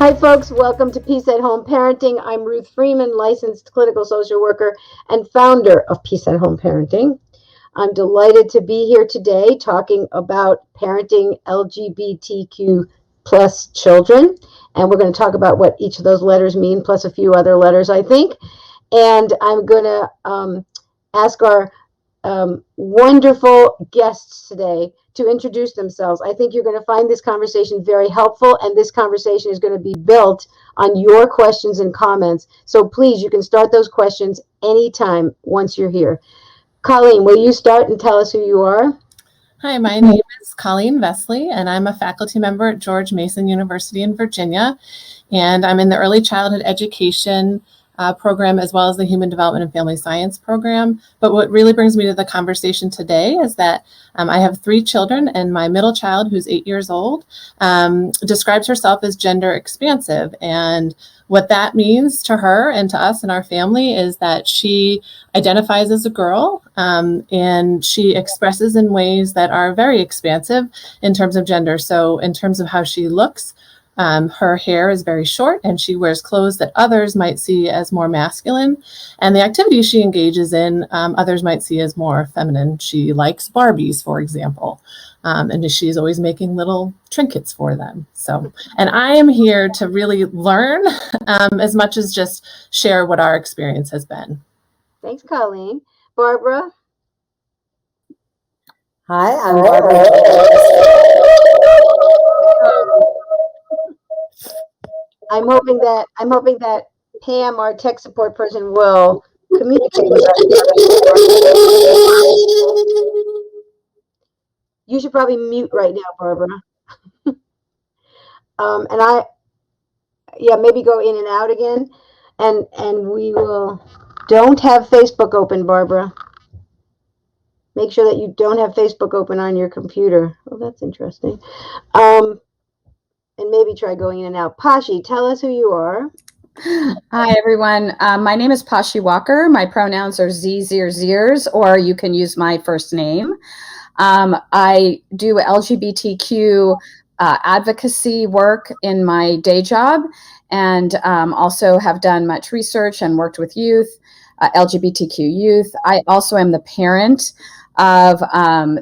Hi, folks. Welcome to Peace at Home Parenting. I'm Ruth Freeman, licensed clinical social worker and founder of Peace at Home Parenting. I'm delighted to be here today talking about parenting LGBTQ plus children. And we're going to talk about what each of those letters mean, plus a few other letters, I think. And I'm going to ask our wonderful guests today to introduce themselves. I think you're going to find this conversation very helpful, and this conversation is going to be built on your questions and comments. So please, you can start those questions anytime once you're here. Colleen, will you start and tell us who you are? Hi, my name is Colleen Vesley, and I'm a faculty member at George Mason University in Virginia, and I'm in the early childhood education program as well as the Human Development and Family Science program. But what really brings me to the conversation today is that I have 3 children, and my middle child, who's 8 years old, describes herself as gender expansive. And what that means to her and to us and our family is that she identifies as a girl, and she expresses in ways that are very expansive in terms of gender. So in terms of how she looks, her hair is very short, and she wears clothes that others might see as more masculine. And the activities she engages in, others might see as more feminine. She likes Barbies, for example, and she's always making little trinkets for them. So, and I am here to really learn as much as just share what our experience has been. Thanks, Colleen. Barbara? Hi, I'm Barbara. I'm hoping that Pam, our tech support person, will communicate with us. You should probably mute right now, Barbara. Maybe go in and out again. And we will. Don't have Facebook open, Barbara. Make sure that you don't have Facebook open on your computer. Oh, that's interesting. And maybe try going in and out. Pashi, tell us who you are. Hi, everyone. My name is Pashi Walker. My pronouns are Zers, or you can use my first name. I do LGBTQ advocacy work in my day job, and also have done much research and worked with youth, LGBTQ youth. I also am the parent of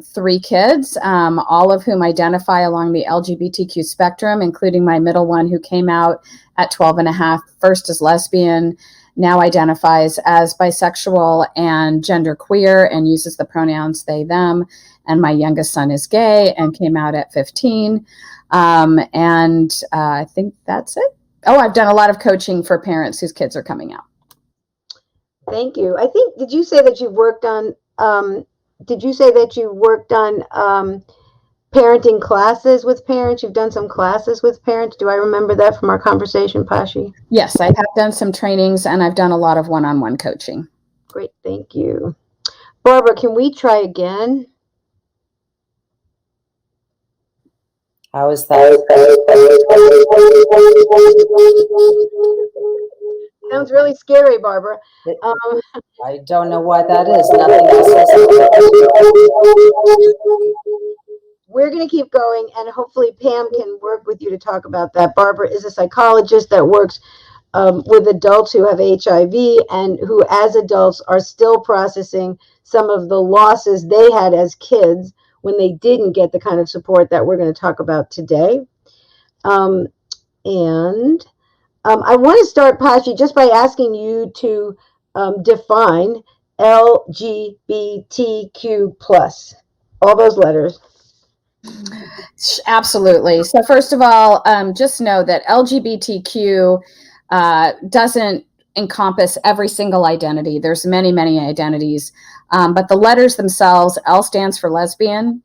3 kids, all of whom identify along the LGBTQ spectrum, including my middle one, who came out at 12 and a half, first as lesbian, now identifies as bisexual and genderqueer and uses the pronouns they, them. And my youngest son is gay and came out at 15. I think that's it. Oh, I've done a lot of coaching for parents whose kids are coming out. Thank you. I think, did you say that you worked on parenting classes with parents? You've done some classes with parents. Do I remember that from our conversation, Pashi? Yes, I have done some trainings, and I've done a lot of one-on-one coaching. Great, thank you. Barbara, can we try again? How is that? Sounds really scary, Barbara. I don't know why that is. Nothing else is. We're going to keep going, and hopefully Pam can work with you to talk about that. Barbara is a psychologist that works with adults who have HIV and who, as adults, are still processing some of the losses they had as kids when they didn't get the kind of support that we're going to talk about today. I want to start, Pashi, just by asking you to define LGBTQ plus, all those letters. Absolutely. So first of all, just know that LGBTQ doesn't encompass every single identity. There's many, many identities. But the letters themselves, L stands for lesbian,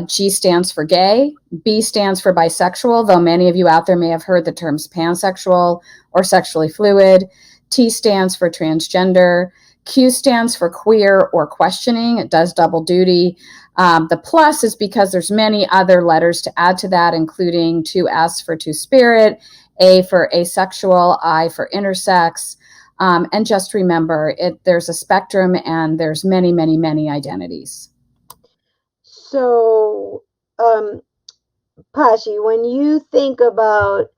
G stands for gay, B stands for bisexual, though many of you out there may have heard the terms pansexual or sexually fluid. T stands for transgender. Q stands for queer or questioning. It does double duty. The plus is because there's many other letters to add to that, including 2S for two-spirit, A for asexual, I for intersex. And just remember, there's a spectrum and there's many, many, many identities. So, Pashi, when you think about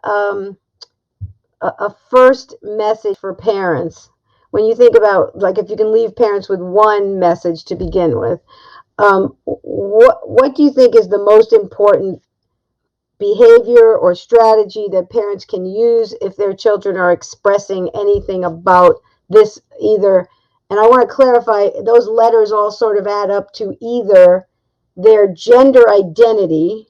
a first message for parents, when you think about, like, if you can leave parents with one message to begin with, what do you think is the most important behavior or strategy that parents can use if their children are expressing anything about this, either, and I want to clarify, those letters all sort of add up to either their gender identity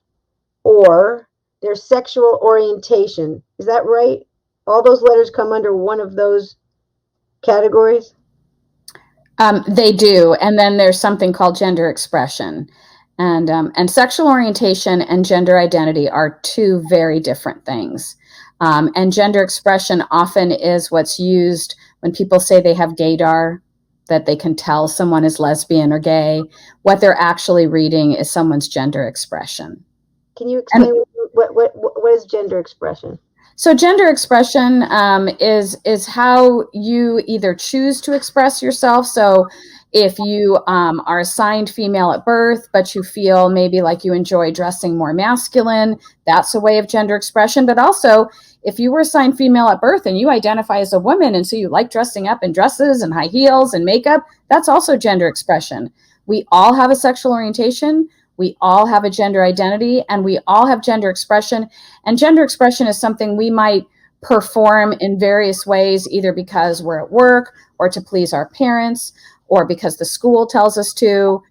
or their sexual orientation. Is that right? All those letters come under one of those categories? They do. And then there's something called gender expression. And sexual orientation and gender identity are two very different things. And gender expression often is what's used when people say they have gaydar, that they can tell someone is lesbian or gay. What they're actually reading is someone's gender expression. Can you explain what is gender expression? So gender expression is how you either choose to express yourself. So if you are assigned female at birth, but you feel maybe like you enjoy dressing more masculine, that's a way of gender expression. But also, if you were assigned female at birth and you identify as a woman, and so you like dressing up in dresses and high heels and makeup, that's also gender expression. We all have a sexual orientation. We all have a gender identity, and we all have gender expression. And gender expression is something we might perform in various ways, either because we're at work or to please our parents or because the school tells us to.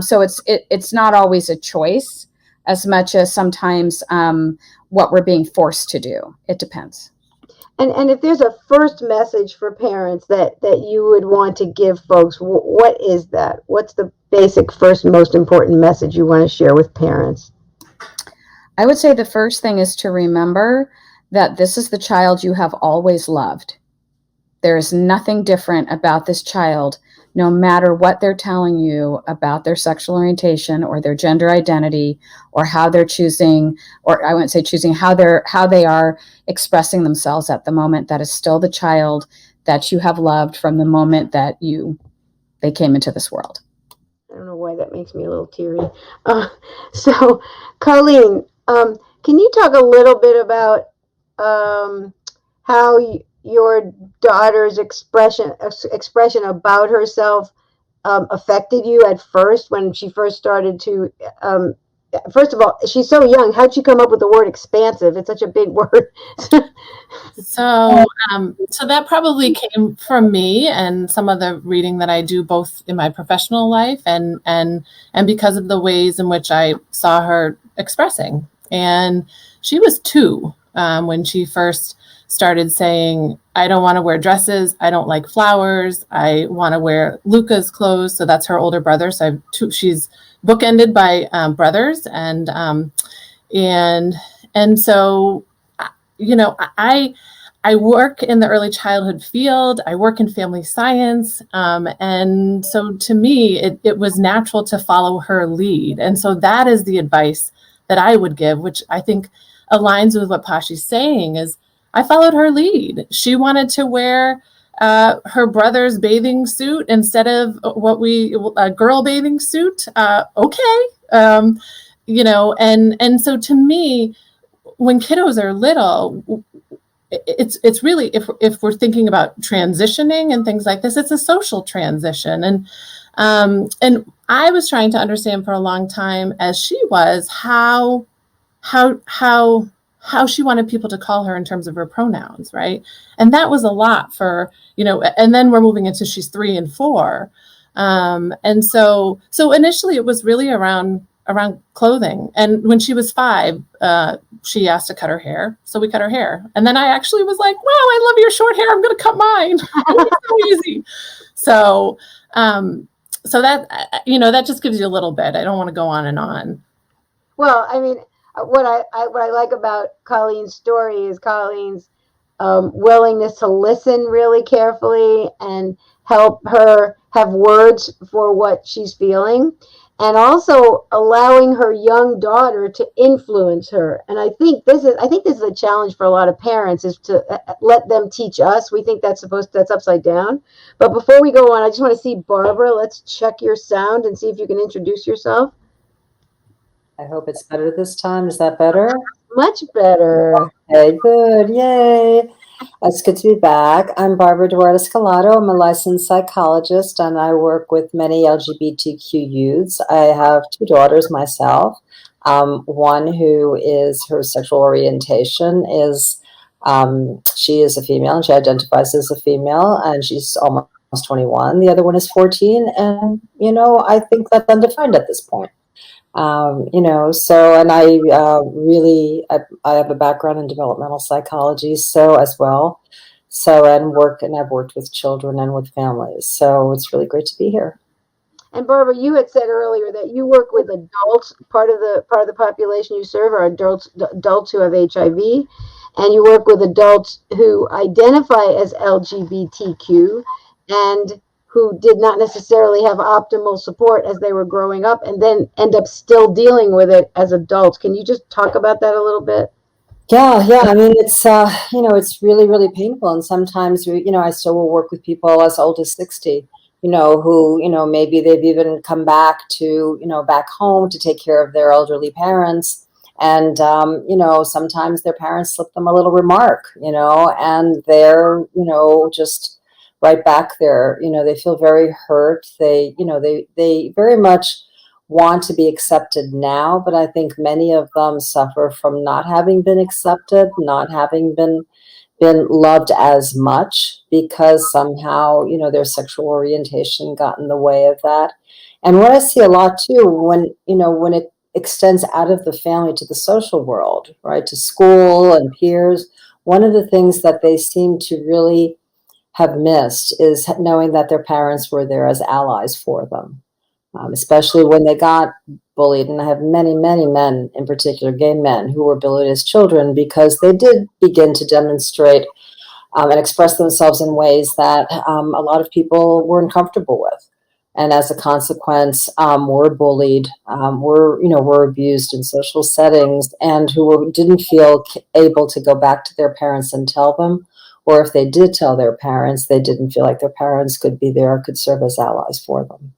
So it's not always a choice as much as sometimes what we're being forced to do. It depends. And if there's a first message for parents that you would want to give folks, what is that? What's the basic first most important message you want to share with parents? I would say the first thing is to remember that this is the child you have always loved. There is nothing different about this child, no matter what they're telling you about their sexual orientation or their gender identity or how they're choosing, or I wouldn't say choosing, how they are expressing themselves at the moment. That is still the child that you have loved from the moment that they came into this world. I don't know why that makes me a little teary. So, Colleen, can you talk a little bit about how your daughter's expression about herself affected you at first when she first started to? First of all, she's so young. How'd she come up with the word expansive? It's such a big word. So that probably came from me and some of the reading that I do both in my professional life and because of the ways in which I saw her expressing. And she was 2 when she first started saying, I don't want to wear dresses. I don't like flowers. I want to wear Luca's clothes. So that's her older brother. So I have 2, she's bookended by brothers. And so, you know, I work in the early childhood field. I work in family science. And so to me, it was natural to follow her lead. And so that is the advice that I would give, which I think aligns with what Pashi's saying, is I followed her lead. She wanted to wear her brother's bathing suit instead of a girl bathing suit. Okay. You know, and so to me, when kiddos are little, it's really, if we're thinking about transitioning and things like this, it's a social transition. And I was trying to understand for a long time, as she was, how she wanted people to call her in terms of her pronouns, right? And that was a lot for, you know, and then we're moving into, she's 3 and 4. And so initially it was really around clothing. And when she was 5, she asked to cut her hair. So we cut her hair. And then I actually was like, wow, I love your short hair. I'm going to cut mine. It's so easy. So that, you know, that just gives you a little bit. I don't want to go on and on. Well, I mean, what I like about Colleen's story is Colleen's willingness to listen really carefully and help her have words for what she's feeling, and also allowing her young daughter to influence her. And I think this is a challenge for a lot of parents, is to let them teach us. We think that's upside down. But before we go on, I just want to see Barbara. Let's check your sound and see if you can introduce yourself. I hope it's better this time. Is that better? Much better. Okay, good. Yay. It's good to be back. I'm Barbara Duarte Scalato. I'm a licensed psychologist and I work with many LGBTQ youths. I have two daughters myself. One who is her sexual orientation is she is a female and she identifies as a female and she's almost 21. The other one is 14 and I think that's undefined at this point. So, and I have a background in developmental psychology, so as well. So, and I've worked with children and with families. So it's really great to be here. And Barbara, you had said earlier that you work with adults. Part of the population you serve are adults who have HIV, and you work with adults who identify as LGBTQ and who did not necessarily have optimal support as they were growing up, and then end up still dealing with it as adults. Can you just talk about that a little bit? Yeah. I mean, it's really, really painful. And sometimes I still will work with people as old as 60, who, maybe they've even come back to, back home to take care of their elderly parents. And, sometimes their parents slip them a little remark, and they're, just right back there. They feel very hurt. They very much want to be accepted now, but I think many of them suffer from not having been accepted, not having been loved as much because somehow, their sexual orientation got in the way of that. And what I see a lot too, when it extends out of the family to the social world, right, to school and peers, one of the things that they seem to really have missed is knowing that their parents were there as allies for them, especially when they got bullied. And I have many, many men, in particular gay men, who were bullied as children because they did begin to demonstrate and express themselves in ways that a lot of people weren't comfortable with. And as a consequence, were bullied, were abused in social settings, and didn't feel able to go back to their parents and tell them. Or if they did tell their parents, they didn't feel like their parents could be there, could serve as allies for them.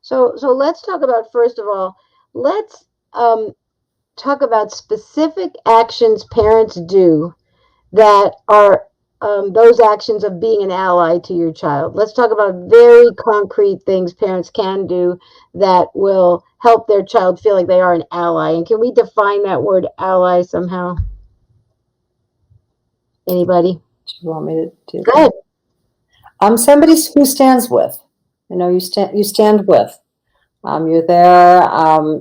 So let's talk about, first of all, let's talk about specific actions parents do that are those actions of being an ally to your child. Let's talk about very concrete things parents can do that will help their child feel like they are an ally. And can we define that word ally somehow? Anybody? Do you want me to do Go that? ahead. Somebody who stands with. You stand with. You're there.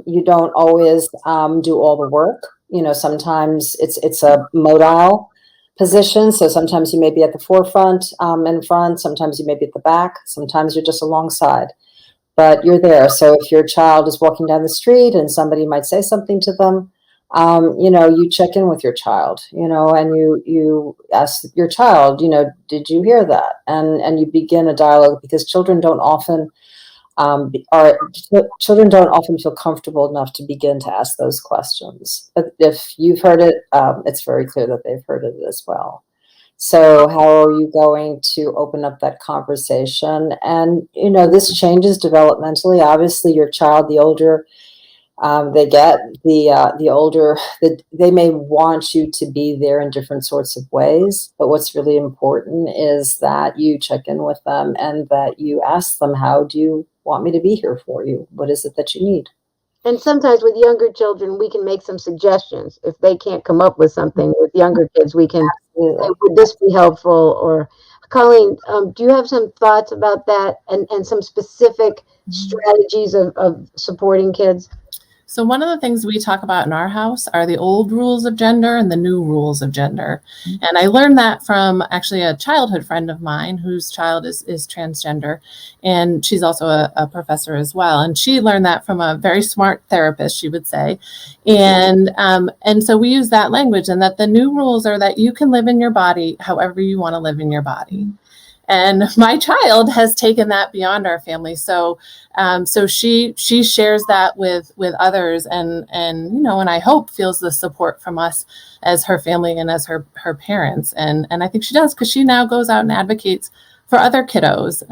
You don't always do all the work. Sometimes it's a modal position. So sometimes you may be at the forefront, in front. Sometimes you may be at the back. Sometimes you're just alongside. But you're there. So if your child is walking down the street and somebody might say something to them, you check in with your child, and you ask your child, did you hear that? And you begin a dialogue because children don't often feel comfortable enough to begin to ask those questions. But if you've heard it, it's very clear that they've heard it as well. So how are you going to open up that conversation? And, this changes developmentally. Obviously, your child, the older they get, the older they may want you to be there in different sorts of ways. But what's really important is that you check in with them and that you ask them, how do you want me to be here for you? What is it that you need? And sometimes with younger children, we can make some suggestions. If they can't come up with something with younger kids, we can say, would this be helpful? Or Colleen, do you have some thoughts about that and some specific strategies of supporting kids? So one of the things we talk about in our house are the old rules of gender and the new rules of gender. And I learned that from actually a childhood friend of mine whose child is transgender. And she's also a professor as well. And she learned that from a very smart therapist, she would say. And so we use that language, and that the new rules are that you can live in your body however you want to live in your body. And my child has taken that beyond our family. So she shares that with others, and I hope feels the support from us as her family and as her parents. And I think she does, because she now goes out and advocates for other kiddos.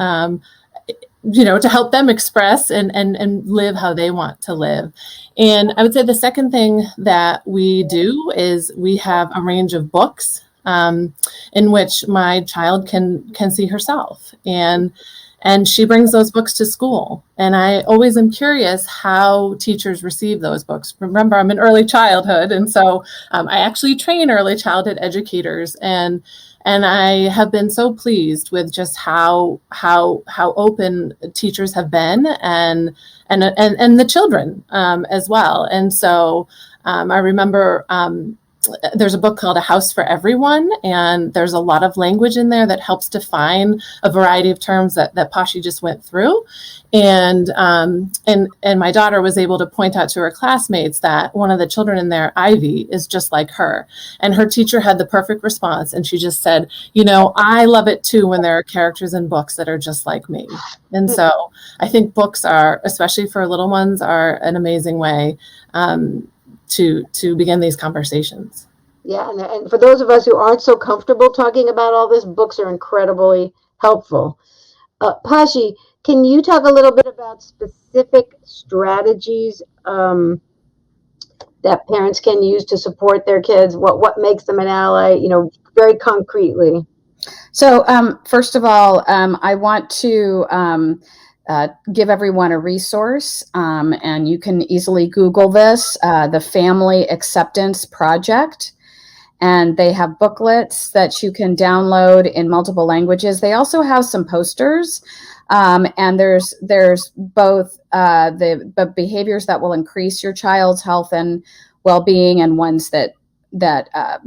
to help them express and live how they want to live. And I would say the second thing that we do is we have a range of books in which my child can see herself. And she brings those books to school. And I always am curious how teachers receive those books. Remember, I'm in early childhood. And so I actually train early childhood educators. And I have been so pleased with just how open teachers have been and the children as well. And so I remember there's a book called A House for Everyone, and there's a lot of language in there that helps define a variety of terms that Pashi just went through. And my daughter was able to point out to her classmates that one of the children in there, Ivy, is just like her. And her teacher had the perfect response. And she just said, I love it too when there are characters in books that are just like me. And so I think books are, especially for little ones, are an amazing way to begin these conversations. Yeah, and for those of us who aren't so comfortable talking about all this, books are incredibly helpful. Pashi, can you talk a little bit about specific strategies that parents can use to support their kids? What makes them an ally, very concretely? So first of all, I want to give everyone a resource, and you can easily Google this, the Family Acceptance Project. And they have booklets that you can download in multiple languages. They also have some posters, and there's both the behaviors that will increase your child's health and well-being, and ones that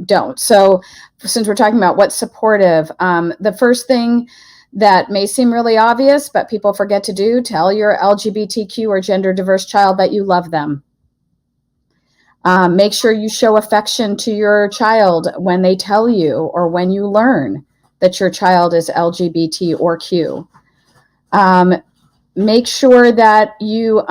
don't. So since we're talking about what's supportive, the first thing that may seem really obvious, but people forget to do, tell your LGBTQ or gender diverse child that you love them. Make sure you show affection to your child when they tell you or when you learn that your child is LGBT or Q. Make sure that you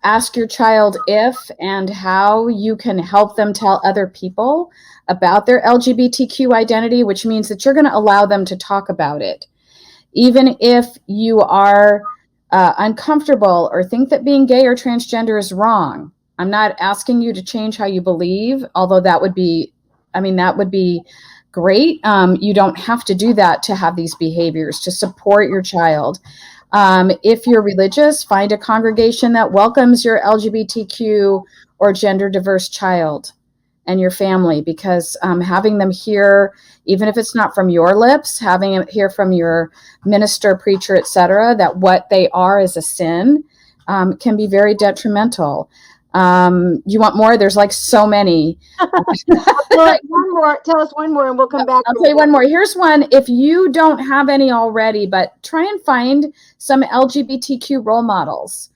ask your child if and how you can help them tell other people about their LGBTQ identity, which means that you're going to allow them to talk about it. Even if you are uncomfortable or think that being gay or transgender is wrong, I'm not asking you to change how you believe, although that would be great. You don't have to do that to have these behaviors, to support your child. If you're religious, find a congregation that welcomes your LGBTQ or gender diverse child and your family, because having them hear, even if it's not from your lips, having them hear from your minister, preacher, etc., that what they are is a sin, can be very detrimental. You want more? There's like so many. One more. Tell us one more and we'll come back. I'll tell you one more. Here's one. If you don't have any already, but try and find some LGBTQ role models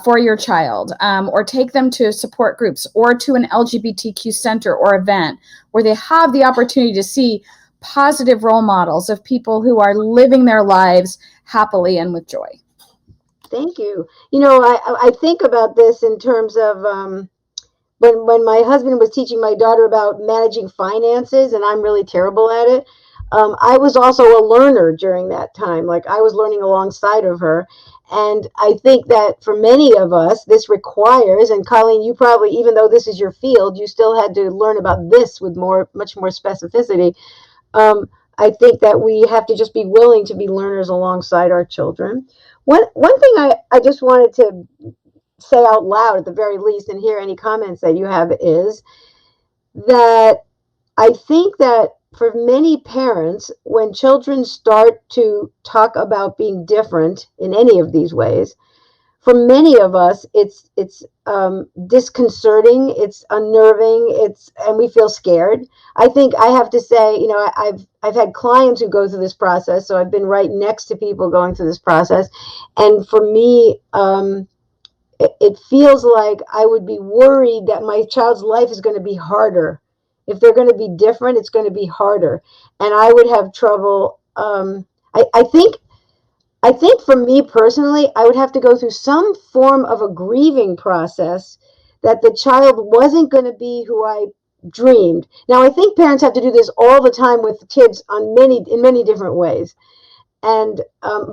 for your child, or take them to support groups or to an LGBTQ center or event where they have the opportunity to see positive role models of people who are living their lives happily and with joy. Thank you. I think about this in terms of when my husband was teaching my daughter about managing finances, and I'm really terrible at it. I was also a learner during that time. Like, I was learning alongside of her. And I think that for many of us, this requires, and Colleen, you probably, even though this is your field, you still had to learn about this with much more specificity. I think that we have to just be willing to be learners alongside our children. One thing I just wanted to say out loud at the very least, and hear any comments that you have, is that I think that for many parents, when children start to talk about being different in any of these ways, for many of us, it's disconcerting, it's unnerving, and we feel scared. I think I have to say, I've had clients who go through this process, so I've been right next to people going through this process, and for me, it feels like I would be worried that my child's life is going to be harder. If they're going to be different, it's going to be harder, and I would have trouble. I think for me personally, I would have to go through some form of a grieving process that the child wasn't going to be who I dreamed. Now, I think parents have to do this all the time with kids in many different ways. And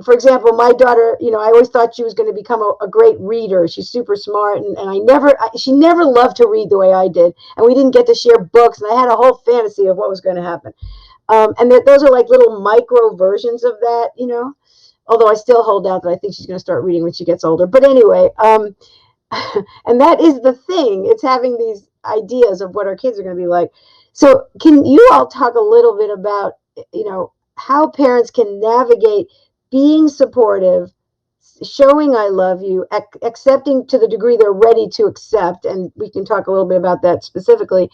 for example, my daughter, I always thought she was going to become a great reader. She's super smart, and she never loved to read the way I did, and we didn't get to share books, and I had a whole fantasy of what was going to happen. And those are like little micro versions of that, although I still hold out that I think she's going to start reading when she gets older. But anyway, and that is the thing. It's having these ideas of what our kids are going to be like. So can you all talk a little bit about, how parents can navigate being supportive, showing I love you, accepting to the degree they're ready to accept, and we can talk a little bit about that specifically,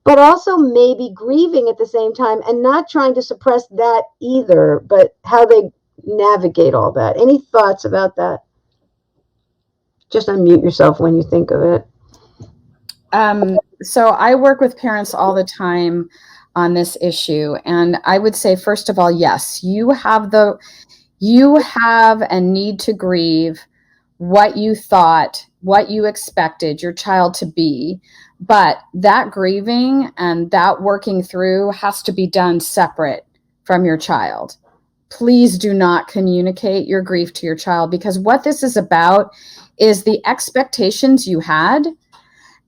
but also maybe grieving at the same time and not trying to suppress that either, but how they navigate all that. Any thoughts about that? Just unmute yourself when you think of it. So I work with parents all the time on this issue. And I would say, first of all, yes, you have and need to grieve what you thought, what you expected your child to be. But that grieving and that working through has to be done separate from your child. Please do not communicate your grief to your child, because what this is about is the expectations you had.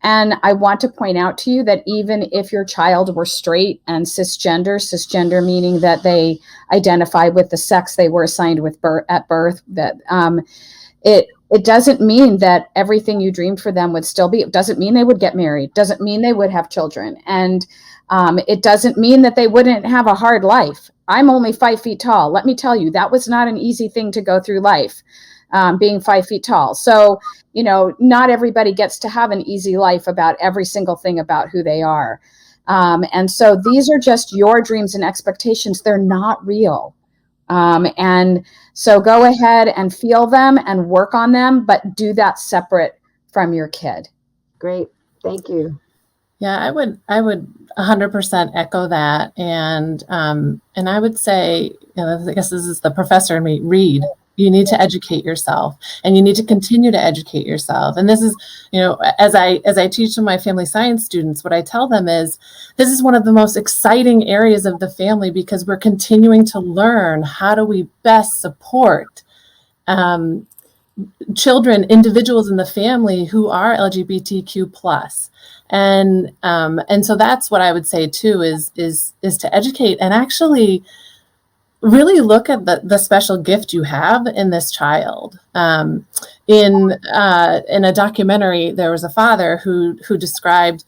And I want to point out to you that even if your child were straight and cisgender meaning that they identify with the sex they were assigned with at birth, that it doesn't mean that everything you dreamed for them would still be. It doesn't mean they would get married. Doesn't mean they would have children. And it doesn't mean that they wouldn't have a hard life. I'm only 5 feet tall. Let me tell you, that was not an easy thing to go through life, being 5 feet tall. So, not everybody gets to have an easy life about every single thing about who they are. And so these are just your dreams and expectations. They're not real. And so go ahead and feel them and work on them, but do that separate from your kid. Great. Thank you. Yeah, I would 100% echo that. And I would say, I guess this is the professor in me, read. You need to educate yourself, and you need to continue to educate yourself. And this is, as I teach to my family science students, what I tell them is this is one of the most exciting areas of the family, because we're continuing to learn how do we best support children, individuals in the family who are LGBTQ plus. And so that's what I would say too, is to educate and actually really look at the special gift you have in this child. In a documentary, there was a father who described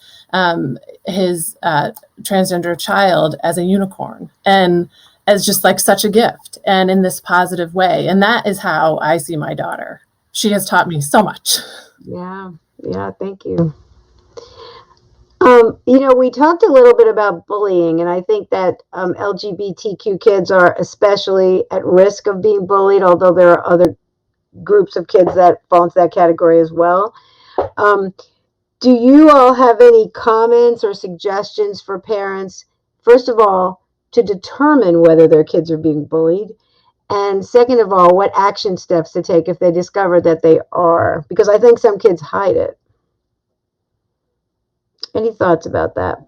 his transgender child as a unicorn, and as just like such a gift, and in this positive way. And that is how I see my daughter. She has taught me so much. Yeah, thank you. We talked a little bit about bullying, and I think that LGBTQ kids are especially at risk of being bullied, although there are other groups of kids that fall into that category as well. Do you all have any comments or suggestions for parents, first of all, to determine whether their kids are being bullied? And second of all, what action steps to take if they discover that they are? Because I think some kids hide it. Any thoughts about that?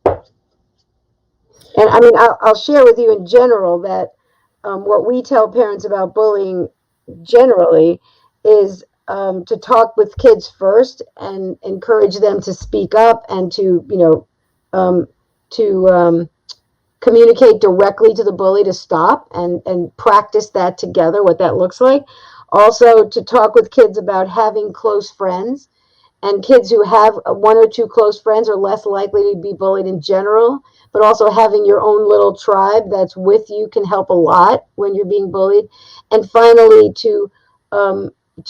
And I mean, I'll share with you in general that what we tell parents about bullying generally is to talk with kids first and encourage them to speak up and to communicate directly to the bully to stop and practice that together, what that looks like. Also, to talk with kids about having close friends. And kids who have one or two close friends are less likely to be bullied in general, but also having your own little tribe that's with you can help a lot when you're being bullied. And finally, to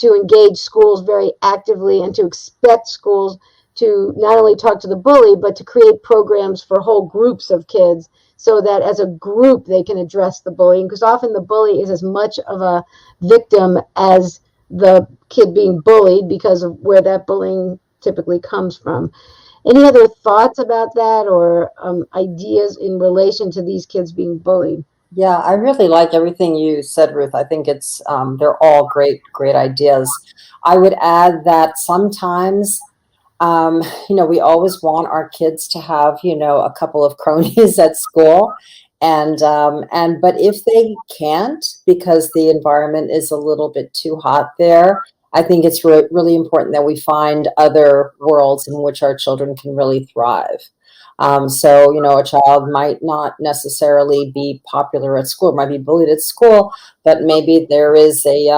engage schools very actively and to expect schools to not only talk to the bully, but to create programs for whole groups of kids so that as a group they can address the bullying, because often the bully is as much of a victim as the kid being bullied because of where that bullying typically comes from. Any other thoughts about that, or ideas in relation to these kids being bullied? Yeah, I really like everything you said, Ruth. I think it's they're all great ideas. I would add that sometimes we always want our kids to have a couple of cronies at school. But if they can't because the environment is a little bit too hot there, I think it's really important that we find other worlds in which our children can really thrive. So, a child might not necessarily be popular at school, might be bullied at school, but maybe there is a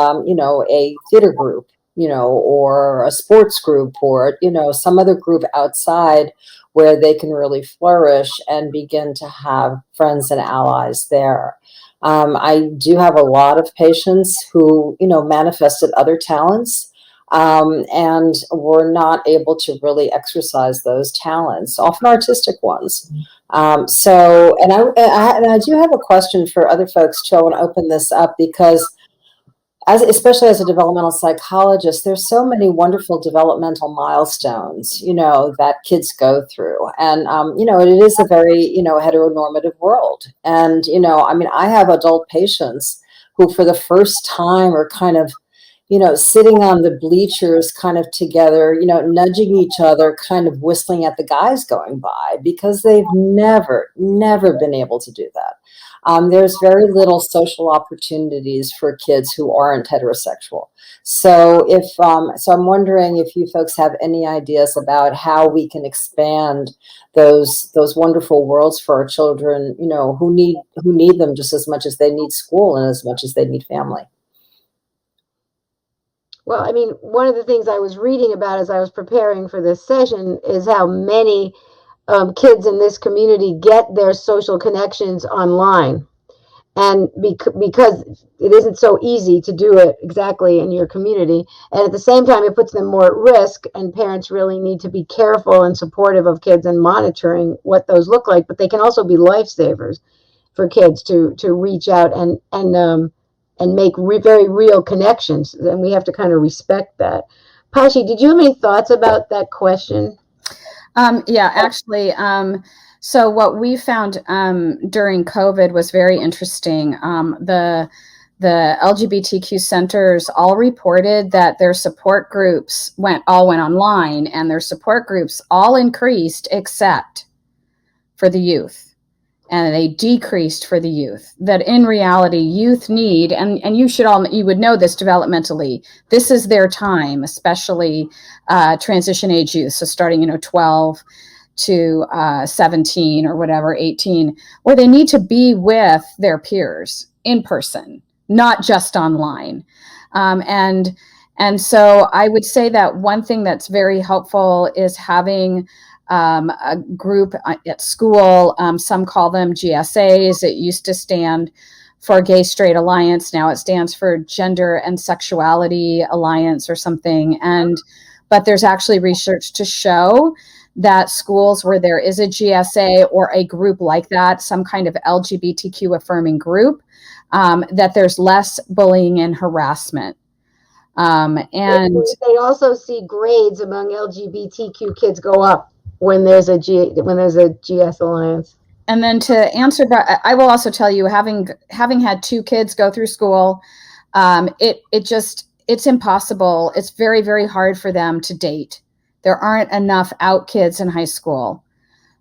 theater group, or a sports group, or, some other group outside where they can really flourish and begin to have friends and allies there. I do have a lot of patients who, manifested other talents, and were not able to really exercise those talents, often artistic ones. And I do have a question for other folks too. I want to open this up because especially as a developmental psychologist, there's so many wonderful developmental milestones, that kids go through. And, it is a very, heteronormative world. And, I have adult patients who for the first time are kind of, sitting on the bleachers kind of together, nudging each other, kind of whistling at the guys going by because they've never been able to do that. There's very little social opportunities for kids who aren't heterosexual. So so I'm wondering if you folks have any ideas about how we can expand those wonderful worlds for our children, who need them just as much as they need school and as much as they need family. Well, I mean, one of the things I was reading about as I was preparing for this session is how many kids in this community get their social connections online. And because it isn't so easy to do it exactly in your community. And at the same time, it puts them more at risk, and parents really need to be careful and supportive of kids and monitoring what those look like. But they can also be lifesavers for kids to reach out and make very real connections. And we have to kind of respect that. Pashi, did you have any thoughts about that question? Yeah, actually, so what we found during COVID was very interesting. The LGBTQ centers all reported that their support groups all went online, and their support groups all increased except for the youth. And they decreased for the youth. That in reality, youth need, and you would know this developmentally, this is their time, especially transition age youth. So starting, 12 to 17 or whatever, 18, where they need to be with their peers in person, not just online. And so I would say that one thing that's very helpful is having a group at school. Some call them GSAs. It used to stand for Gay Straight Alliance. Now it stands for Gender and Sexuality Alliance or something. But there's actually research to show that schools where there is a GSA or a group like that, some kind of LGBTQ affirming group, that there's less bullying and harassment. And they also see grades among LGBTQ kids go up when there's a GS Alliance. And then to answer, I will also tell you, having had 2 kids go through school, it's impossible. It's very, very hard for them to date. There aren't enough out kids in high school.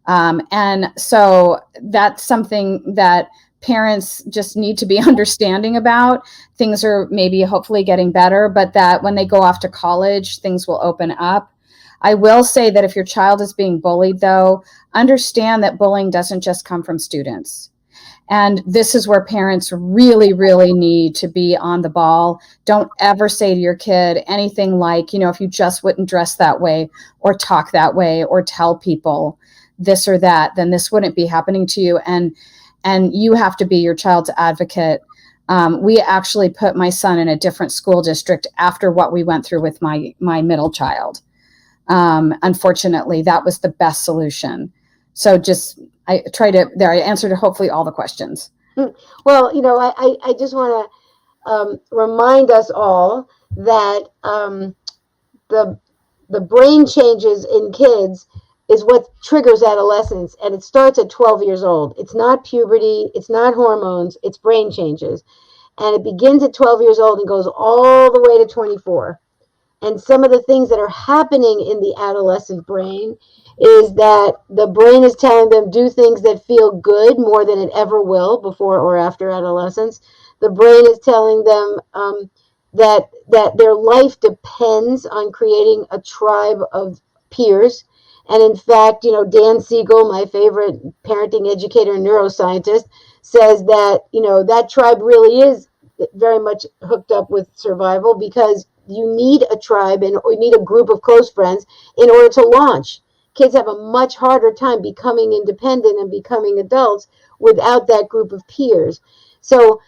And so that's something that parents just need to be understanding about. Things are maybe hopefully getting better, but that when they go off to college, things will open up. I will say that if your child is being bullied, though, understand that bullying doesn't just come from students. And this is where parents really, really need to be on the ball. Don't ever say to your kid anything like, if you just wouldn't dress that way or talk that way or tell people this or that, then this wouldn't be happening to you. And you have to be your child's advocate. We actually put my son in a different school district after what we went through with my middle child. Unfortunately, that was the best solution. So I answered hopefully all the questions. Well, I just want to remind us all that the brain changes in kids is what triggers adolescence, and it starts at 12 years old. It's not puberty, it's not hormones, it's brain changes. And it begins at 12 years old and goes all the way to 24. And some of the things that are happening in the adolescent brain is that the brain is telling them do things that feel good more than it ever will before or after adolescence. The brain is telling them that their life depends on creating a tribe of peers. And in fact, Dan Siegel, my favorite parenting educator and neuroscientist, says that, that tribe really is very much hooked up with survival, because you need a tribe or you need a group of close friends in order to launch. Kids have a much harder time becoming independent and becoming adults without that group of peers. So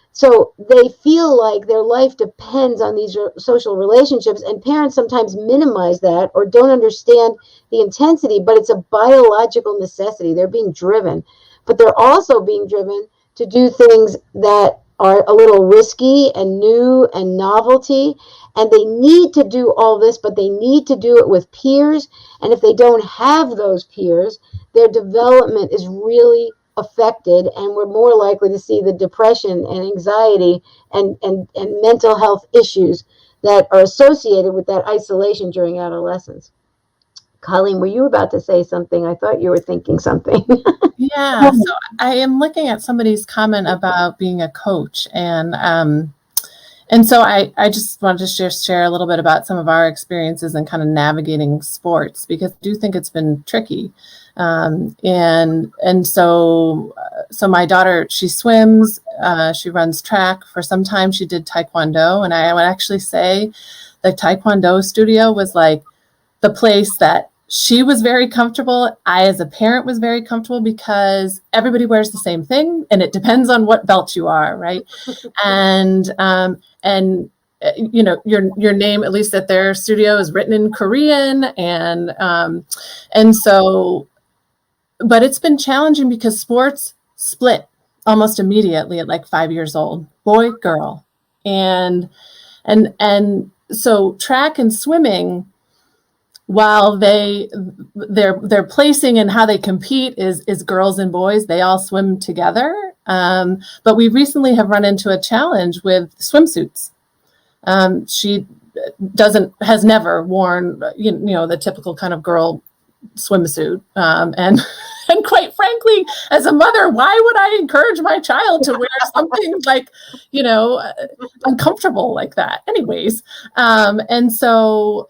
they feel like their life depends on these social relationships, and parents sometimes minimize that or don't understand the intensity, but it's a biological necessity. They're being driven, but they're also being driven to do things that are a little risky and new and novelty, and they need to do all this, but they need to do it with peers. And if they don't have those peers, their development is really affected, and we're more likely to see the depression and anxiety and mental health issues that are associated with that isolation during adolescence. Colleen, were you about to say something? I thought you were thinking something. Yeah, so I am looking at somebody's comment about being a coach, and so I just wanted to share a little bit about some of our experiences in kind of navigating sports, because I do think it's been tricky. And so my daughter, she swims, she runs track. For some time she did Taekwondo, and I would actually say the Taekwondo studio was like the place that she was very comfortable. I, as a parent, was very comfortable because everybody wears the same thing, and it depends on what belt you are, right? And your name, at least at their studio, is written in Korean, and so, but it's been challenging because sports split almost immediately at like 5 years old, boy, girl, and so track and swimming, while their placing and how they compete is girls and boys, they all swim together. But we recently have run into a challenge with swimsuits. She has never worn, the typical kind of girl swimsuit. And quite frankly, as a mother, why would I encourage my child to wear something like, uncomfortable like that? Anyways, and so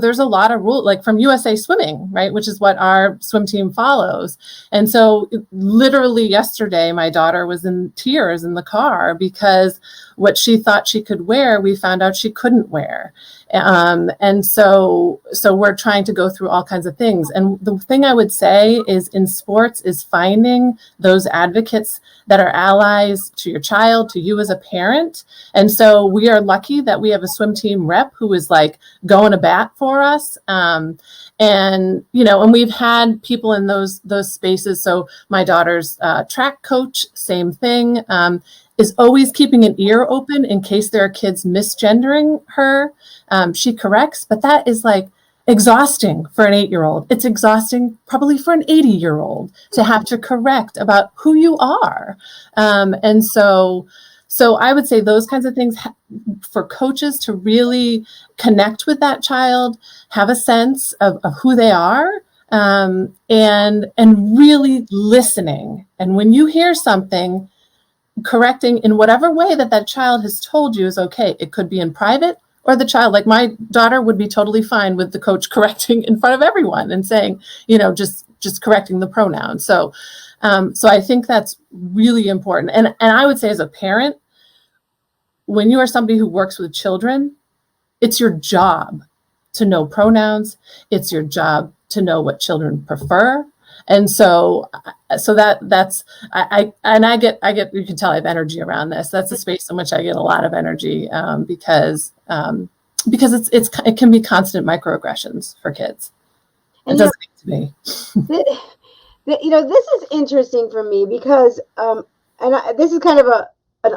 there's a lot of rules, like from USA Swimming, right, which is what our swim team follows. And so literally yesterday, my daughter was in tears in the car because what she thought she could wear, we found out she couldn't wear. And so we're trying to go through all kinds of things. And the thing I would say is in sports is finding those advocates that are allies to your child, to you as a parent. And so we are lucky that we have a swim team rep who is like going to bat for us. And we've had people in those spaces. So my daughter's track coach, same thing, is always keeping an ear open in case there are kids misgendering her. She corrects, but that is like exhausting for an 8-year-old. It's exhausting probably for an 80-year-old to have to correct about who you are. And so I would say those kinds of things for coaches to really connect with that child, have a sense of who they are, and really listening. And when you hear something, correcting in whatever way that child has told you is okay. It could be in private, or the child, like my daughter, would be totally fine with the coach correcting in front of everyone and saying, just correcting the pronoun. So I think that's really important. And I would say as a parent, when you are somebody who works with children, it's your job to know pronouns. It's your job to know what children prefer. And so that's I get you can tell I have energy around this. That's a space in which I get a lot of energy because it can be constant microaggressions for kids. It doesn't need to be. This is interesting for me because this is kind of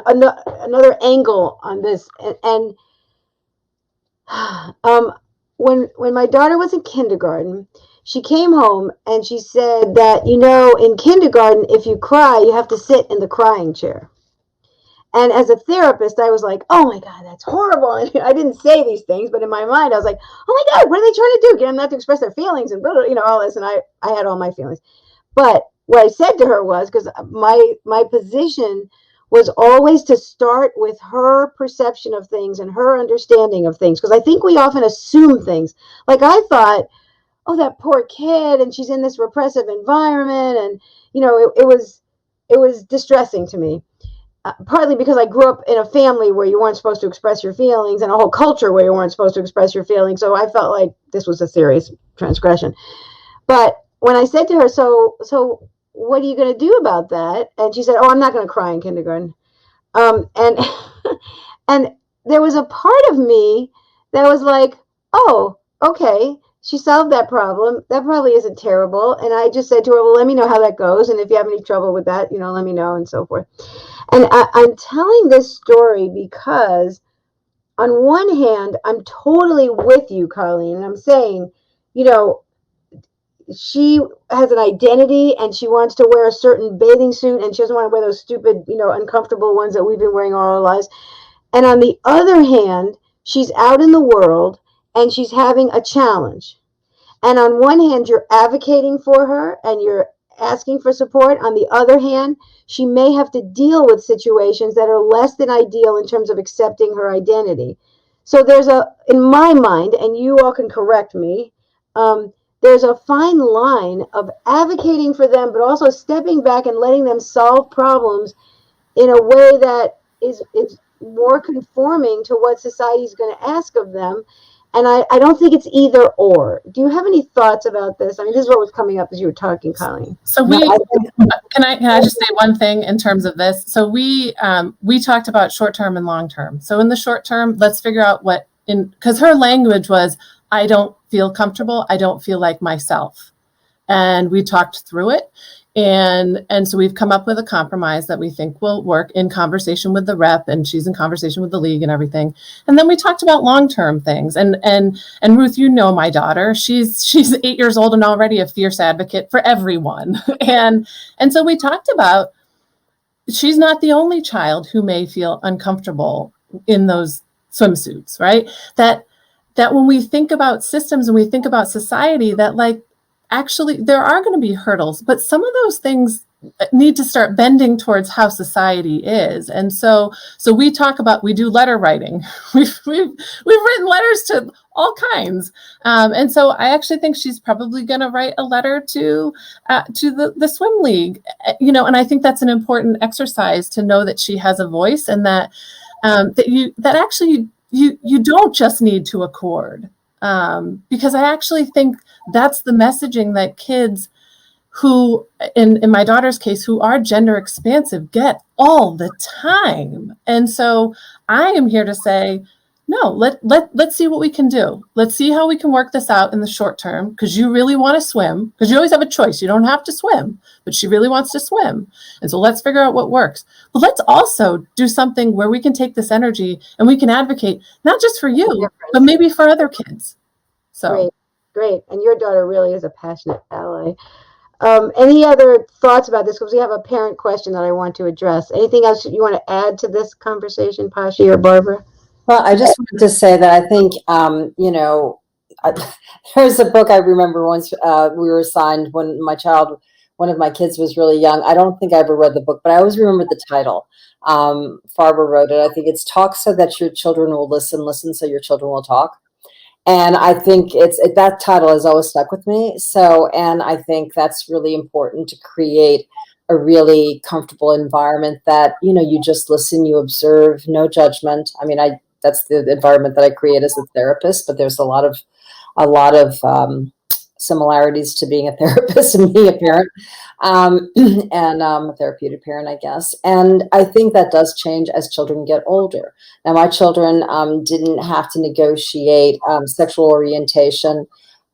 another angle on this, and when my daughter was in kindergarten, she came home and she said that, in kindergarten, if you cry, you have to sit in the crying chair. And as a therapist, I was like, oh my God, that's horrible. And I didn't say these things, but in my mind, I was like, oh my God, what are they trying to do? Get them not to express their feelings and blah, blah, all this. And I had all my feelings. But what I said to her was, because my position was always to start with her perception of things and her understanding of things. Because I think we often assume things. Like I thought, oh, that poor kid, and she's in this repressive environment. And, it was distressing to me. Partly because I grew up in a family where you weren't supposed to express your feelings and a whole culture where you weren't supposed to express your feelings. So I felt like this was a serious transgression. But when I said to her, so what are you going to do about that? And she said, oh, I'm not going to cry in kindergarten. And and there was a part of me that was like, oh, okay, she solved that problem. That probably isn't terrible. And I just said to her, well, let me know how that goes. And if you have any trouble with that, let me know, and so forth. And I'm telling this story because on one hand, I'm totally with you, Colleen, and I'm saying, she has an identity and she wants to wear a certain bathing suit and she doesn't want to wear those stupid, uncomfortable ones that we've been wearing all our lives. And on the other hand, she's out in the world and she's having a challenge. And on one hand, you're advocating for her and you're asking for support. On the other hand, she may have to deal with situations that are less than ideal in terms of accepting her identity. So there's in my mind, and you all can correct me, there's a fine line of advocating for them, but also stepping back and letting them solve problems in a way that is more conforming to what society is going to ask of them. And I don't think it's either or. Do you have any thoughts about this? I mean, this is what was coming up as you were talking, Colleen. So can I just say one thing in terms of this? So we talked about short term and long term. So in the short term, let's figure out because her language was, I don't feel comfortable. I don't feel like myself. And we talked through it. And so we've come up with a compromise that we think will work in conversation with the rep, and she's in conversation with the league and everything. And then we talked about long-term things. And Ruth, my daughter, she's 8 years old and already a fierce advocate for everyone. And so we talked about, she's not the only child who may feel uncomfortable in those swimsuits, right? That when we think about systems and we think about society, that actually there are going to be hurdles, but some of those things need to start bending towards how society is. And so we do letter writing. We've written letters to all kinds. And so I actually think she's probably going to write a letter to the swim league, and I think that's an important exercise to know that she has a voice, and that you don't just need to accord. Because I actually think that's the messaging that kids who, in my daughter's case, who are gender expansive get all the time. And so I am here to say, no, let's see what we can do. Let's see how we can work this out in the short term, because you really want to swim, because you always have a choice. You don't have to swim, but she really wants to swim. And so let's figure out what works. But let's also do something where we can take this energy and we can advocate, not just for you, but maybe for other kids. So Great. And your daughter really is a passionate ally. Any other thoughts about this? Because we have a parent question that I want to address. Anything else you want to add to this conversation, Pashi or Barbara? Well, I just wanted to say that I think, there's a book I remember once we were assigned when one of my kids was really young. I don't think I ever read the book, but I always remember the title. Farber wrote it. I think it's Talk So That Your Children Will Listen, Listen So Your Children Will Talk. And I think that title has always stuck with me. So, and I think that's really important to create a really comfortable environment that, you just listen, you observe, no judgment. I mean, that's the environment that I create as a therapist, but there's a lot of similarities to being a therapist and being a parent, and a therapeutic parent, I guess. And I think that does change as children get older. Now, my children didn't have to negotiate sexual orientation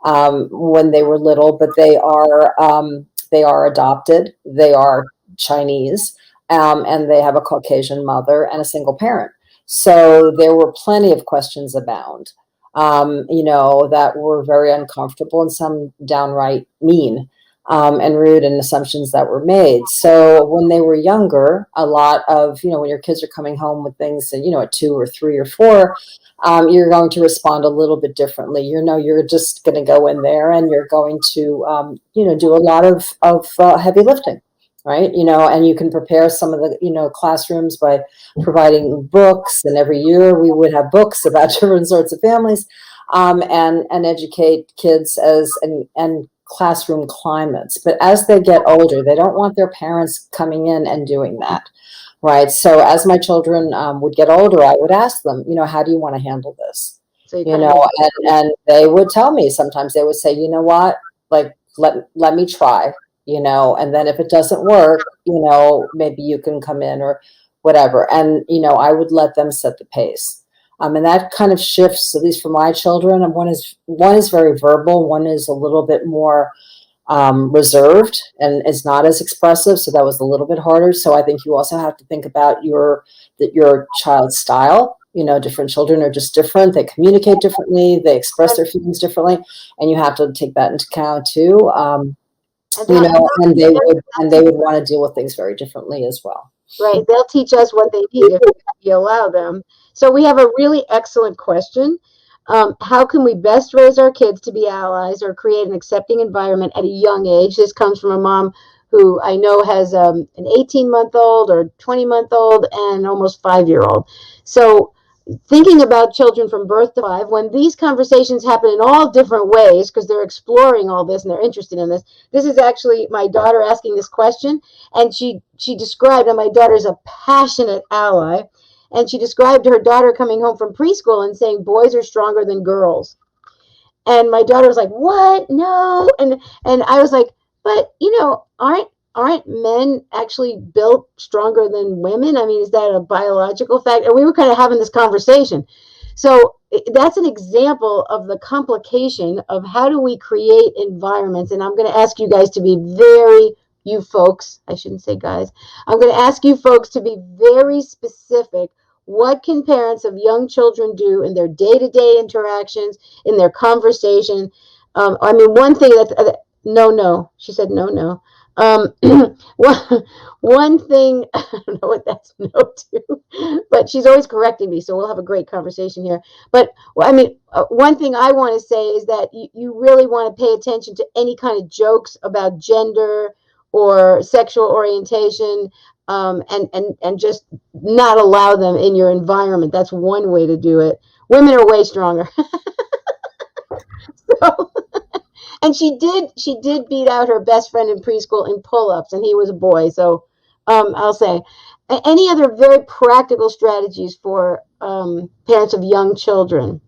when they were little, but they are adopted. They are Chinese, and they have a Caucasian mother and a single parent. So there were plenty of questions abound, that were very uncomfortable and some downright mean. and rude, and assumptions that were made. So when they were younger, a lot of, when your kids are coming home with things that, at 2 or 3 or 4, you're going to respond a little bit differently. You're just going to go in there and you're going to, do a lot of heavy lifting, right? And you can prepare some of the, classrooms by providing books. And every year we would have books about different sorts of families, and educate kids and classroom climates. But as they get older, they don't want their parents coming in and doing that. Right. So as my children would get older, I would ask them, how do you want to handle this? So And they would tell me. Sometimes they would say, you know what, like, let me try, and then if it doesn't work, maybe you can come in or whatever. And, I would let them set the pace. And that kind of shifts, at least for my children. And one is very verbal. One is a little bit more reserved and is not as expressive. So that was a little bit harder. So I think you also have to think about your child's style. Different children are just different. They communicate differently. They express their feelings differently. And you have to take that into account too. And they would want to deal with things very differently as well. Right. They'll teach us what they need if we allow them. So we have a really excellent question. How can we best raise our kids to be allies or create an accepting environment at a young age? This comes from a mom who I know has an 18-month-old or 20-month-old and almost 5-year-old. So thinking about children from birth to 5, when these conversations happen in all different ways, because they're exploring all this and they're interested in this. This is actually my daughter asking this question, and she described, and my daughter's a passionate ally, and she described her daughter coming home from preschool and saying boys are stronger than girls. And my daughter was like, "What? No!" And I was like, "But aren't men actually built stronger than women? I mean, is that a biological fact?" And we were kind of having this conversation. So that's an example of the complication of how do we create environments. And I'm going to ask you guys to be you folks, I shouldn't say guys, I'm going to ask you folks to be very specific. What can parents of young children do in their day-to-day interactions, in their conversation? One thing no, she said no. One thing, I don't know what that's no to, but she's always correcting me, so we'll have a great conversation here. But one thing I want to say is that you really want to pay attention to any kind of jokes about gender or sexual orientation, and just not allow them in your environment. That's one way to do it. Women are way stronger. So, and she did beat out her best friend in preschool in pull-ups, and he was a boy. So I'll say, any other very practical strategies for parents of young children?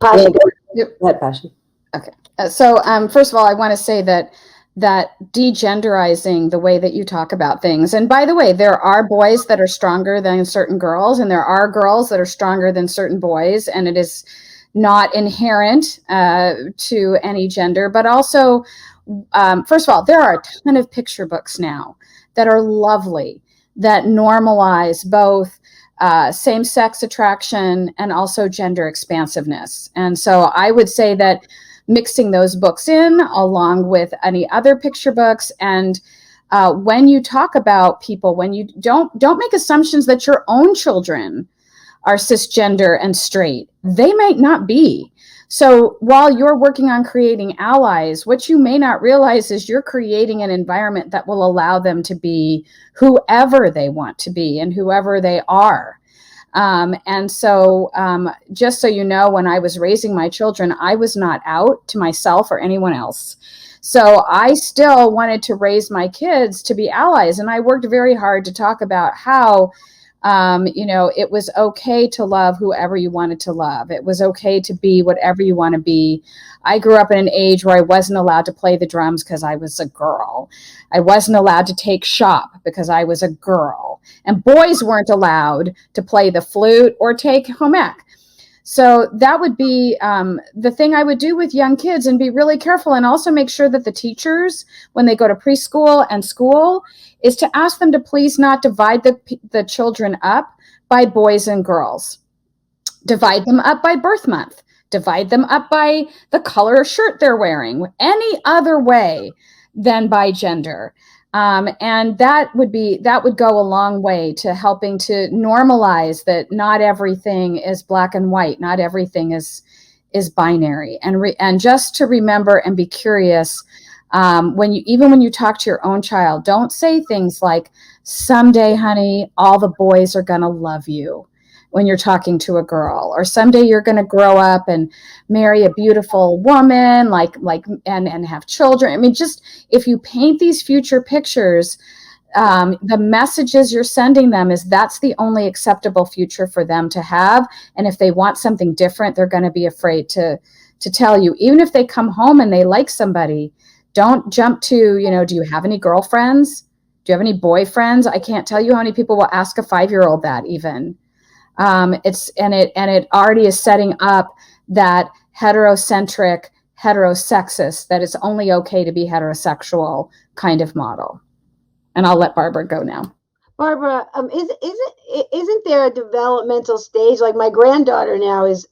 Pasha, Go ahead, Pasha. Okay. So first of all, I want to say that degenderizing the way that you talk about things. And by the way, there are boys that are stronger than certain girls, and there are girls that are stronger than certain boys. And it is not inherent to any gender, but also, first of all, there are a ton of picture books now that are lovely, that normalize both same-sex attraction and also gender expansiveness. And so I would say that mixing those books in along with any other picture books, and when you talk about people, when you don't make assumptions that your own children are cisgender and straight. They might not be. So while you're working on creating allies, what you may not realize is you're creating an environment that will allow them to be whoever they want to be and whoever they are. And so just so you know, when I was raising my children, I was not out to myself or anyone else. So I still wanted to raise my kids to be allies. And I worked very hard to talk about how it was okay to love whoever you wanted to love. It was okay to be whatever you want to be. I grew up in an age where I wasn't allowed to play the drums because I was a girl. I wasn't allowed to take shop because I was a girl. And boys weren't allowed to play the flute or take home ec. So that would be the thing I would do with young kids, and be really careful, and also make sure that the teachers, when they go to preschool and school, is to ask them to please not divide the children up by boys and girls. Divide them up by birth month. divide them up by the color of shirt they're wearing, any other way than by gender. And that would go a long way to helping to normalize that not everything is black and white, not everything is binary, and just to remember and be curious. When you talk to your own child, don't say things like, someday, honey, all the boys are going to love you, when you're talking to a girl, or someday you're going to grow up and marry a beautiful woman, and have children. I mean, just if you paint these future pictures, the messages you're sending them is that's the only acceptable future for them to have. And if they want something different, they're going to be afraid to tell you. Even if they come home and they like somebody, don't jump to, do you have any girlfriends? Do you have any boyfriends? I can't tell you how many people will ask a 5-year-old that even. It already is setting up that heterocentric, heterosexist, that it's only okay to be heterosexual kind of model. And I'll let Barbara go now. Barbara, isn't there a developmental stage? Like my granddaughter now is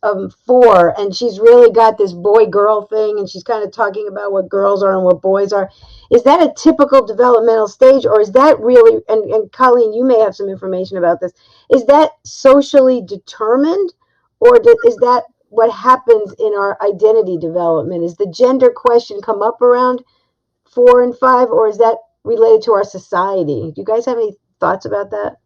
4, and she's really got this boy-girl thing, and she's kind of talking about what girls are and what boys are. Is that a typical developmental stage, or is that really, and Colleen, you may have some information about this, is that socially determined, or is that what happens in our identity development? Is the gender question come up around 4 and 5, or is that related to our society? Do you guys have any thoughts about that?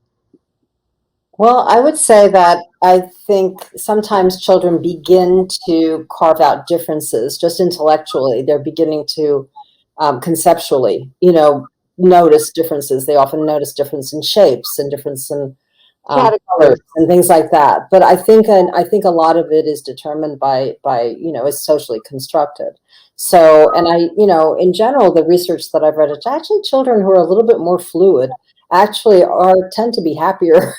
Well, I would say that I think sometimes children begin to carve out differences just intellectually. They're beginning to conceptually, notice differences. They often notice difference in shapes and difference in colors and things like that. But I think a lot of it is determined by is socially constructed. So, and in general, the research that I've read, it's actually children who are a little bit more fluid actually tend to be happier,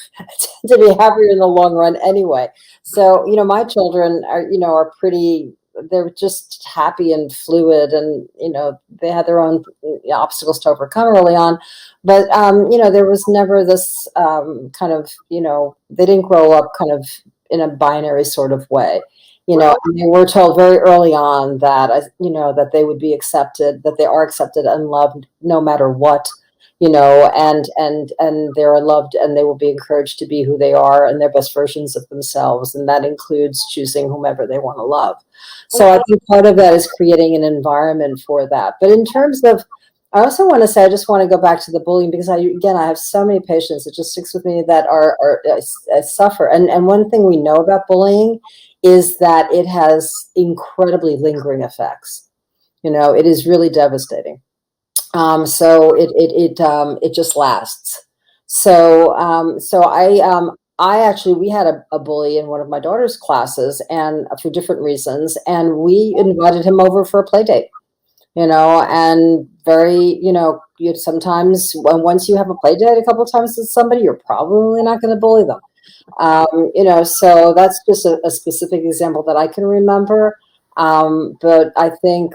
in the long run anyway. So, my children are pretty, they're just happy and fluid, and, they had their own obstacles to overcome early on. But, there was never this kind of, they didn't grow up kind of in a binary sort of way. They were told very early on that, that they would be accepted, that they are accepted and loved no matter what, and they're loved, and they will be encouraged to be who they are and their best versions of themselves. And that includes choosing whomever they want to love. So I think part of that is creating an environment for that. But in terms of, I also want to say, I just want to go back to the bullying, because I have so many patients, it just sticks with me, that are suffer. And one thing we know about bullying is that it has incredibly lingering effects. It is really devastating. So it just lasts. So I actually, we had a bully in one of my daughter's classes, and for different reasons, and we invited him over for a play date. And very, you sometimes, once you have a play date a couple of times with somebody, you're probably not going to bully them. So that's just a specific example that I can remember. But I think,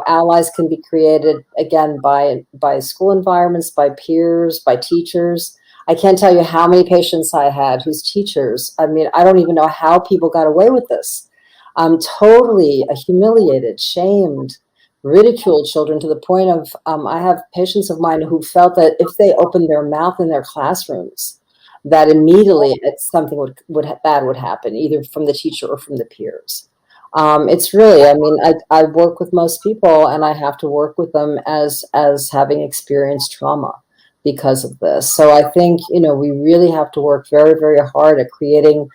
allies can be created, again, by school environments, by peers, by teachers. I can't tell you how many patients I had whose teachers, I don't even know how people got away with this. Totally humiliated, shamed, ridiculed children, to the point of, I have patients of mine who felt that if they opened their mouth in their classrooms, that immediately something bad would happen, either from the teacher or from the peers. It's really, I work with most people, and I have to work with them as having experienced trauma because of this. So I think, we really have to work very, very hard at creating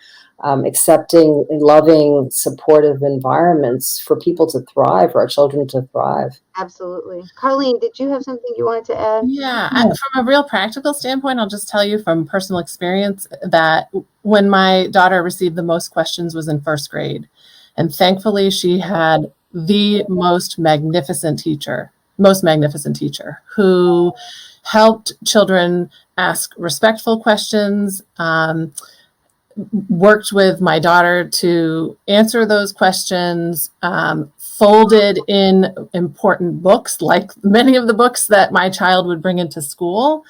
accepting, loving, supportive environments for people to thrive, for our children to thrive. Absolutely. Colleen, did you have something you wanted to add? Yeah, from a real practical standpoint, I'll just tell you from personal experience that when my daughter received the most questions was in 1st grade. And thankfully, she had the most magnificent teacher who helped children ask respectful questions, worked with my daughter to answer those questions, folded in important books, like many of the books that my child would bring into school.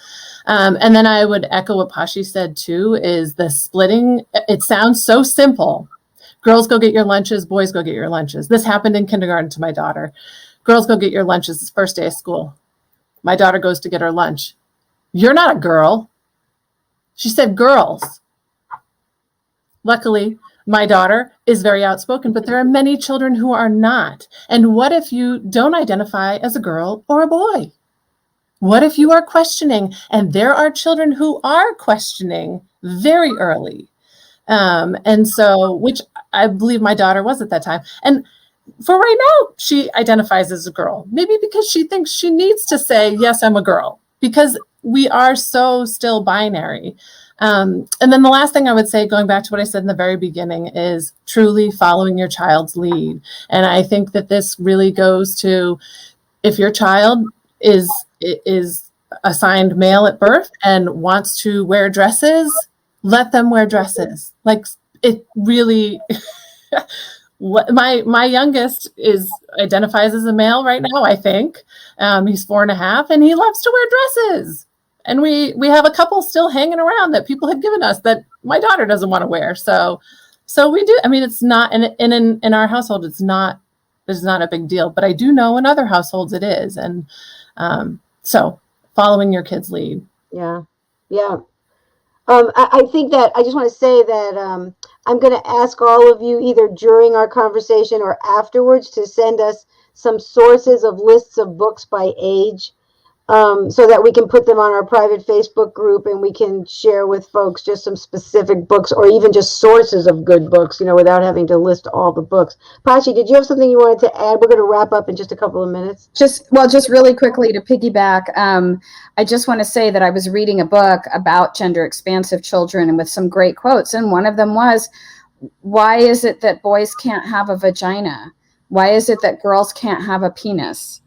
And then I would echo what Pashi said too, is the splitting. It sounds so simple. Girls go get your lunches, boys go get your lunches. This happened in kindergarten to my daughter. Girls go get your lunches. It's first day of school. My daughter goes to get her lunch. You're not a girl. She said girls. Luckily, my daughter is very outspoken, but there are many children who are not. And what if you don't identify as a girl or a boy? What if you are questioning? And there are children who are questioning very early. And so, which I believe my daughter was at that time. And for right now, she identifies as a girl, maybe because she thinks she needs to say, yes, I'm a girl, because we are so still binary. And then the last thing I would say, going back to what I said in the very beginning, is truly following your child's lead. And I think that this really goes to, if your child is assigned male at birth and wants to wear dresses, let them wear dresses. Like, it really my youngest identifies as a male right now, I think. He's 4.5 and he loves to wear dresses. And we have a couple still hanging around that people had given us that my daughter doesn't want to wear. So we do. I mean, it's not, in our household, it's not a big deal, but I do know in other households it is. And so following your kid's lead. Yeah. Yeah. I think that I just want to say that I'm going to ask all of you either during our conversation or afterwards to send us some sources of lists of books by age, so that we can put them on our private Facebook group and we can share with folks just some specific books or even just sources of good books, without having to list all the books. Pashi, did you have something you wanted to add? We're going to wrap up in just a couple of minutes. Just really quickly to piggyback, I just want to say that I was reading a book about gender expansive children and with some great quotes. And one of them was, why is it that boys can't have a vagina? Why is it that girls can't have a penis?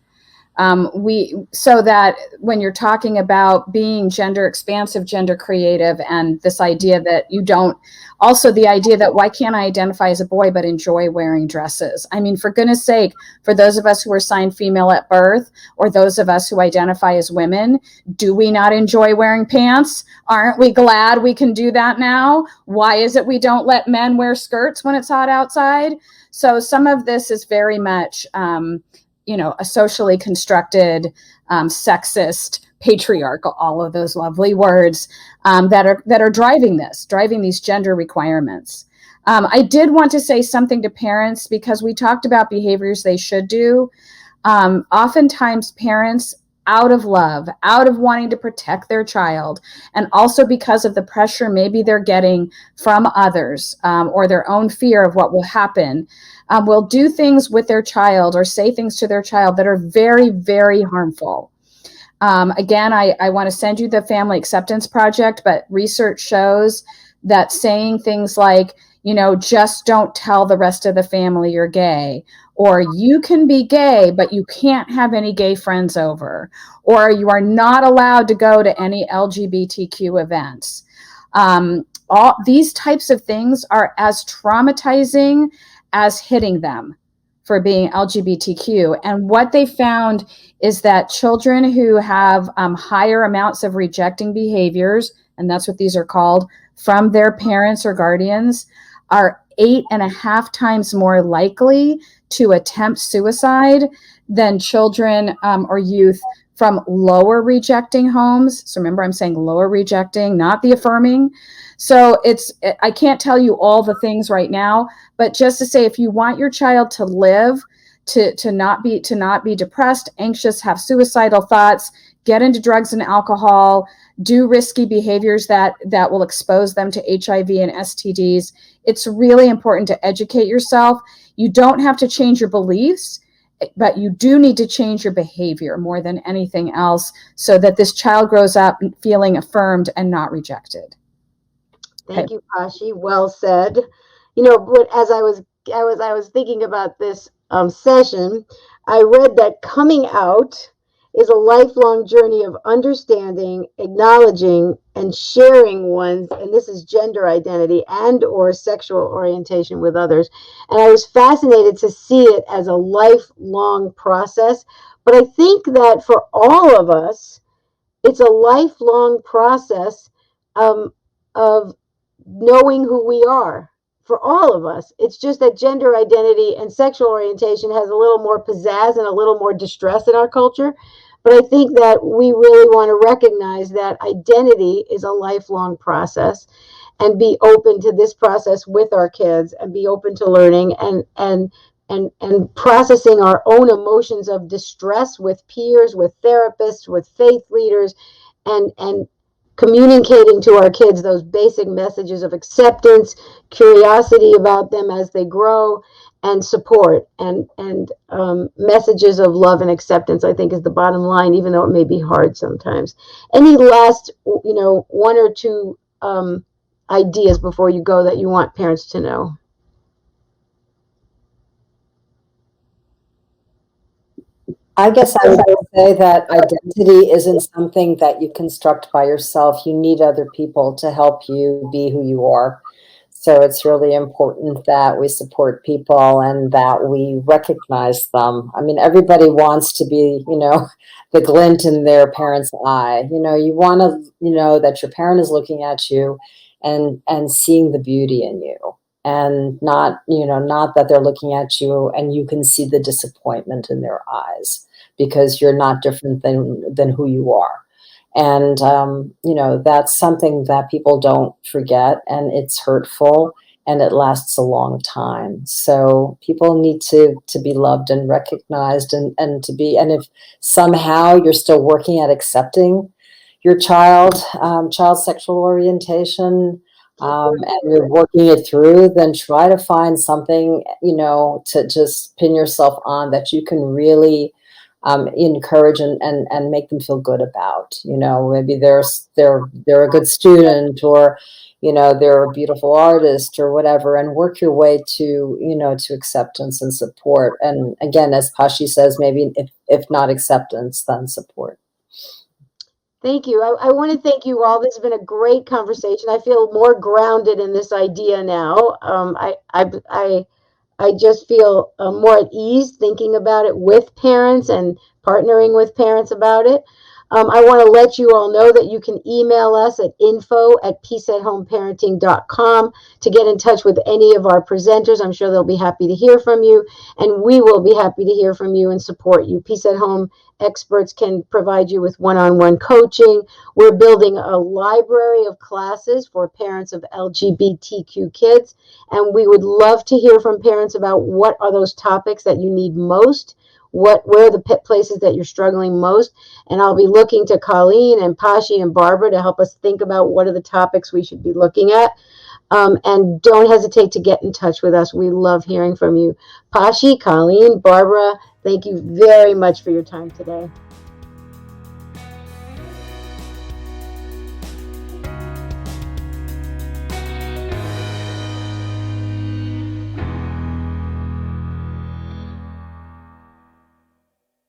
So that when you're talking about being gender expansive, gender creative, and this idea that the idea that why can't I identify as a boy but enjoy wearing dresses? I mean, for goodness sake, for those of us who are assigned female at birth, or those of us who identify as women, do we not enjoy wearing pants? Aren't we glad we can do that now? Why is it we don't let men wear skirts when it's hot outside? So some of this is very much, a socially constructed, sexist, patriarchal, all of those lovely words that are driving these gender requirements. I did want to say something to parents, because we talked about behaviors they should do. Oftentimes parents, out of love, out of wanting to protect their child, and also because of the pressure maybe they're getting from others, or their own fear of what will happen, will do things with their child or say things to their child that are very, very harmful. Again, I want to send you the Family Acceptance Project, but research shows that saying things like, just don't tell the rest of the family you're gay, or you can be gay, but you can't have any gay friends over, or you are not allowed to go to any LGBTQ events. All these types of things are as traumatizing as hitting them for being LGBTQ. And what they found is that children who have higher amounts of rejecting behaviors, and that's what these are called, from their parents or guardians, are 8.5 times more likely to attempt suicide than children or youth from lower rejecting homes. So remember, I'm saying lower rejecting, not the affirming. So I can't tell you all the things right now, but just to say, if you want your child to live, to not be depressed, anxious, have suicidal thoughts, get into drugs and alcohol, do risky behaviors that will expose them to HIV and STDs, it's really important to educate yourself. You don't have to change your beliefs, but you do need to change your behavior more than anything else, so that this child grows up feeling affirmed and not rejected. Thank you, Pashi. Well said. But as I was thinking about this session, I read that coming out is a lifelong journey of understanding, acknowledging, and sharing one's, and this is gender identity and or sexual orientation with others. And I was fascinated to see it as a lifelong process. But I think that for all of us, it's a lifelong process of knowing who we are for all of us. It's just that gender identity and sexual orientation has a little more pizzazz and a little more distress in our culture. But I think that we really want to recognize that identity is a lifelong process, and be open to this process with our kids, and be open to learning and processing our own emotions of distress with peers, with therapists, with faith leaders, and communicating to our kids those basic messages of acceptance, curiosity about them as they grow, and support, and messages of love and acceptance, I think, is the bottom line, even though it may be hard sometimes. Any last, one or two ideas before you go that you want parents to know? I guess I would say that identity isn't something that you construct by yourself. You need other people to help you be who you are. So it's really important that we support people and that we recognize them. I mean, everybody wants to be, the glint in their parent's eye. You want to, that your parent is looking at you and seeing the beauty in you. And not that they're looking at you and you can see the disappointment in their eyes, because you're not different than who you are. And, that's something that people don't forget, and it's hurtful and it lasts a long time. So people need to be loved and recognized, and if somehow you're still working at accepting your child's sexual orientation, and you're working it through, then try to find something, to just pin yourself on that you can really encourage and make them feel good about. Maybe they're a good student, or they're a beautiful artist or whatever, and work your way to to acceptance and support. And again, as Pashi says, maybe if not acceptance, then support. Thank you. I want to thank you all. This has been a great conversation. I feel more grounded in this idea now. I just feel more at ease thinking about it with parents and partnering with parents about it. I want to let you all know that you can email us at info@peaceathomeparenting.com to get in touch with any of our presenters. I'm sure they'll be happy to hear from you, and we will be happy to hear from you and support you. Peace at Home experts can provide you with one-on-one coaching. We're building a library of classes for parents of LGBTQ kids, and we would love to hear from parents about what are those topics that you need most. Where are the places that you're struggling most? And I'll be looking to Colleen and Pashi and Barbara to help us think about what are the topics we should be looking at. And don't hesitate to get in touch with us. We love hearing from you. Pashi, Colleen, Barbara, thank you very much for your time today.